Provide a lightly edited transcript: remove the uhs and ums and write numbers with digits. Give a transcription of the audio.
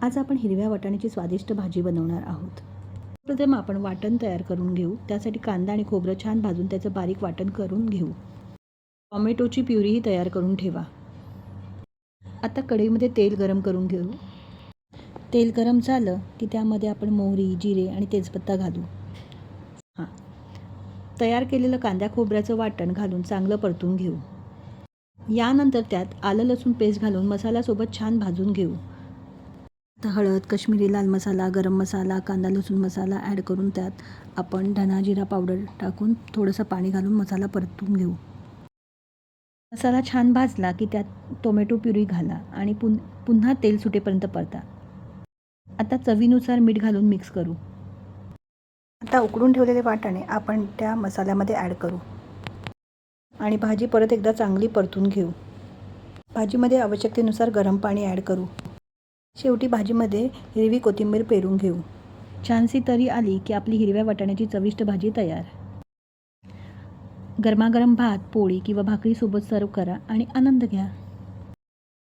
आज आपण हिरव्या वाटाण्याची स्वादिष्ट भाजी बनवणार आहोत। प्रथम आपण वाटण तयार करून घेऊ। त्यासाठी कांदा आणि खोबरं छान भाजून त्याचं बारीक वाटण करून घेऊ। टोमॅटोची प्युरीही तयार करून ठेवा। आता कढईमध्ये तेल गरम करून घेऊ। तेल गरम झालं की त्यामध्ये आपण मोहरी, जिरे आणि तेजपत्ता घालू। तयार केलेलं कांदा खोबऱ्याचं वाटण घालून चांगलं परतून घेऊ। यानंतर त्यात आलं लसूण पेस्ट घालून मसाल्यासोबत छान भाजून घेऊ। आता हळद, काश्मीरी लाल मसाला, गरम मसाला, कांदा लसूण मसाला ॲड करून त्यात आपण धना जिरा पावडर टाकून थोडंसं पाणी घालून मसाला परतून घेऊ। मसाला छान भाजला की त्यात टोमॅटो प्युरी घाला आणि पुन्हा तेल सुटेपर्यंत परता। आता चवीनुसार मीठ घालून मिक्स करू। आता उकडून ठेवलेले वाटाणे आपण त्या मसाल्यामध्ये ॲड करू आणि भाजी परत एकदा चांगली परतून घेऊ। भाजीमध्ये आवश्यकतेनुसार गरम पाणी ॲड करू। शेवटी भाजीमध्ये हिरवी कोथिंबीर पेरून घेऊ। छानशी तरी आली की आपली हिरव्या वाटाण्याची चविष्ट भाजी तयार। गरमागरम भात, पोळी किंवा भाकरीसोबत सर्व करा आणि आनंद घ्या।